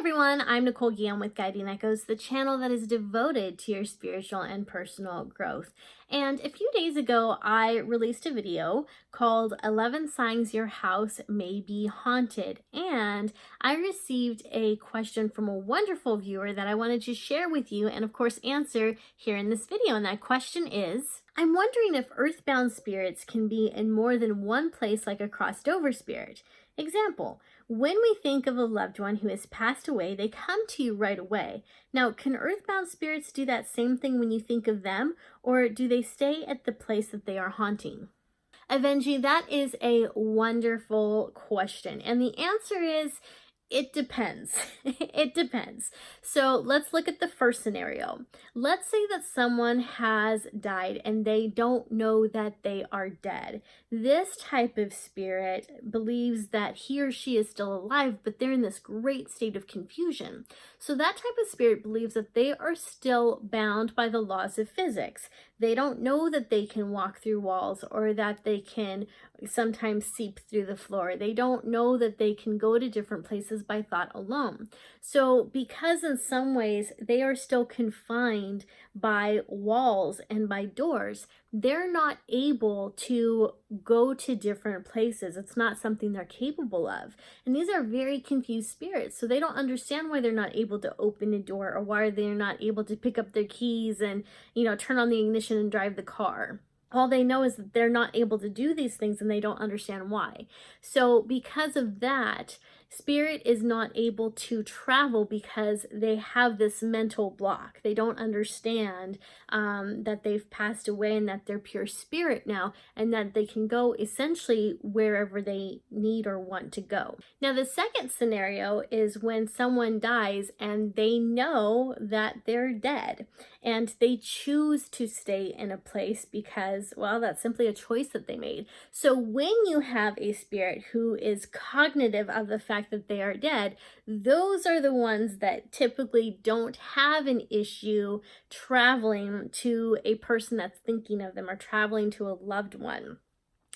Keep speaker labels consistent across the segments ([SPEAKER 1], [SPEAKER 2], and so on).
[SPEAKER 1] everyone, I'm Nicole with Guiding Echoes, the channel that is devoted to your spiritual and personal growth. And a few days ago, I released a video called 11 Signs Your House May Be Haunted. And I received a question from a wonderful viewer that I wanted to share with you and of course answer here in this video. And that question is, I'm wondering if earthbound spirits can be in more than one place like a crossed over spirit. Example, when we think of a loved one who has passed away, they come to you right away. Now, can earthbound spirits do that same thing when you think of them, or do they stay at the place that they are haunting? Avenji, that is a wonderful question. And the answer is, it depends. It depends. So let's look at the first scenario. Let's say that someone has died and they don't know that they are dead. This type of spirit believes that he or she is still alive, but they're in this great state of confusion. So that type of spirit believes that they are still bound by the laws of physics. They don't know that they can walk through walls or that they can sometimes seep through the floor. They don't know that they can go to different places by thought alone. So because in some ways they are still confined by walls and by doors, they're not able to go to different places. It's not something they're capable of. And these are very confused spirits. So they don't understand why they're not able to open a door or why they're not able to pick up their keys and, turn on the ignition and drive the car. All they know is that they're not able to do these things and they don't understand why. So because of that, spirit is not able to travel because they have this mental block. They don't understand that they've passed away and that they're pure spirit now and that they can go essentially wherever they need or want to go. Now, the second scenario is when someone dies and they know that they're dead and they choose to stay in a place because, well, that's simply a choice that they made. So when you have a spirit who is cognitive of the fact that they are dead, those are the ones that typically don't have an issue traveling to a person that's thinking of them or traveling to a loved one.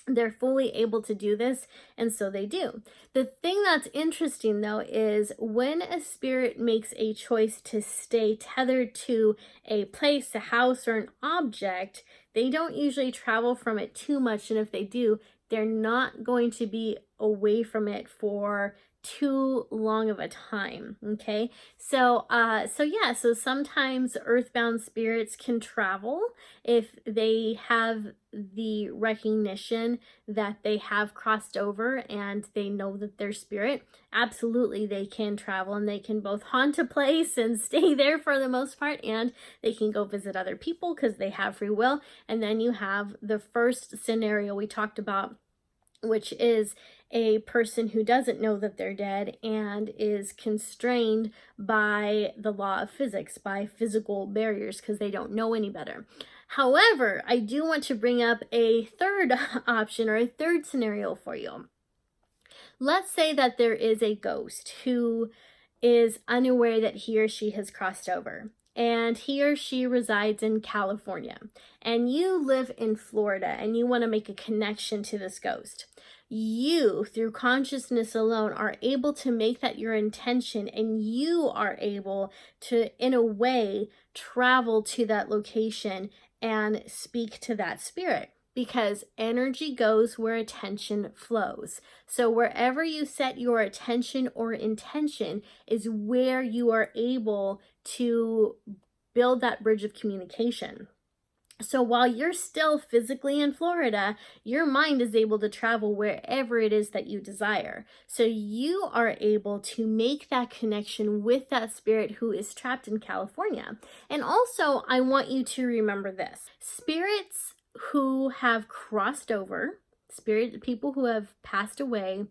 [SPEAKER 1] They're fully able to do this, and so they do. The thing that's interesting, though, is when a spirit makes a choice to stay tethered to a place, a house, or an object, they don't usually travel from it too much, and if they do, they're not going to be away from it for too long of a time. Okay, so sometimes earthbound spirits can travel if they have the recognition that they have crossed over and they know that they're spirit. Absolutely, they can travel and they can both haunt a place and stay there for the most part, and they can go visit other people because they have free will. And then you have the first scenario we talked about, which is a person who doesn't know that they're dead and is constrained by the law of physics, by physical barriers, because they don't know any better. However, I do want to bring up a third option or a third scenario for you. Let's say that there is a ghost who is unaware that he or she has crossed over, and he or she resides in California, and you live in Florida, and you want to make a connection to this ghost. You, through consciousness alone, are able to make that your intention, and you are able to, in a way, travel to that location and speak to that spirit. Because energy goes where attention flows. So wherever you set your attention or intention is where you are able to build that bridge of communication. So while you're still physically in Florida, your mind is able to travel wherever it is that you desire. So you are able to make that connection with that spirit who is trapped in California. And also, I want you to remember this. Spirits who have crossed over, people who have passed away,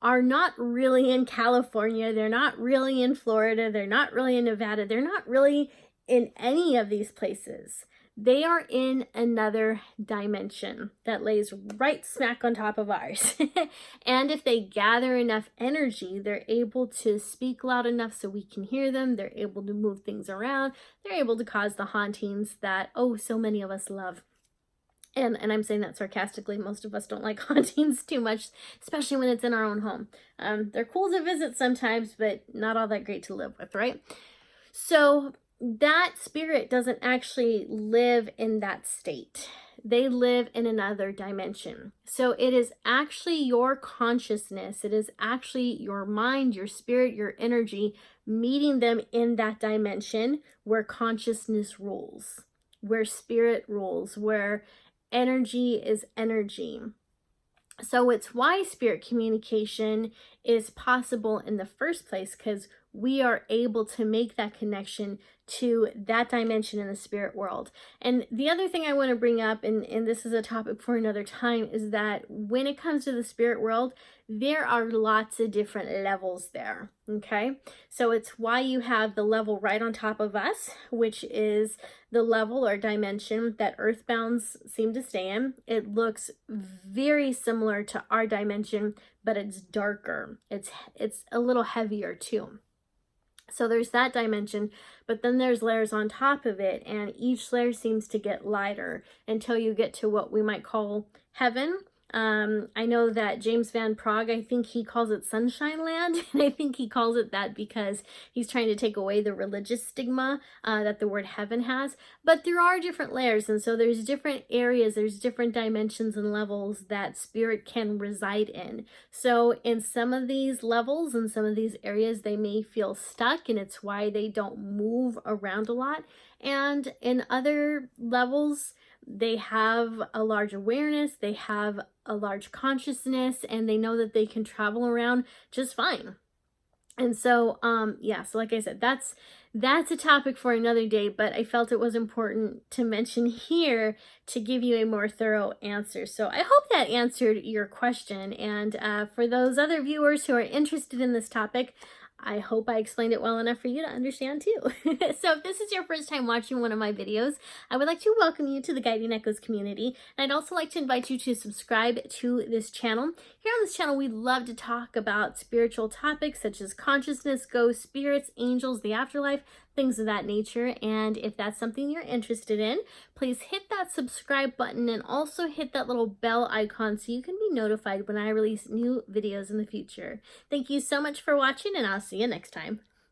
[SPEAKER 1] are not really in California. They're not really in Florida. They're not really in Nevada. They're not really in any of these places. They are in another dimension that lays right smack on top of ours. And if they gather enough energy, they're able to speak loud enough so we can hear them. They're able to move things around. They're able to cause the hauntings that, so many of us love. And I'm saying that sarcastically. Most of us don't like hauntings too much, especially when it's in our own home. They're cool to visit sometimes, but not all that great to live with, right? So that spirit doesn't actually live in that state. They live in another dimension. So it is actually your consciousness. It is actually your mind, your spirit, your energy meeting them in that dimension where consciousness rules, where spirit rules, where energy is energy. So it's why spirit communication is possible in the first place, because we are able to make that connection to that dimension in the spirit world. And the other thing I want to bring up, and this is a topic for another time, is that when it comes to the spirit world, there are lots of different levels there, okay? So it's why you have the level right on top of us, which is the level or dimension that earthbounds seem to stay in. It looks very similar to our dimension, but it's darker. It's a little heavier too. So there's that dimension, but then there's layers on top of it, and each layer seems to get lighter until you get to what we might call heaven. I know that James Van Praagh, I think he calls it Sunshine Land, and I think he calls it that because he's trying to take away the religious stigma that the word heaven has. But there are different layers, and so there's different areas, there's different dimensions and levels that spirit can reside in. So in some of these levels and some of these areas, they may feel stuck, and it's why they don't move around a lot. And in other levels, they have a large awareness, they have a large consciousness, and they know that they can travel around just fine. And so, yeah, so like I said, that's a topic for another day, but I felt it was important to mention here to give you a more thorough answer. So I hope that answered your question. And for those other viewers who are interested in this topic, I hope I explained it well enough for you to understand too. So if this is your first time watching one of my videos, I would like to welcome you to the Guiding Echoes community. And I'd also like to invite you to subscribe to this channel. Here on this channel, we love to talk about spiritual topics such as consciousness, ghosts, spirits, angels, the afterlife, things of that nature. And if that's something you're interested in, please hit that subscribe button and also hit that little bell icon so you can be notified when I release new videos in the future. Thank you so much for watching, and I'll see you next time.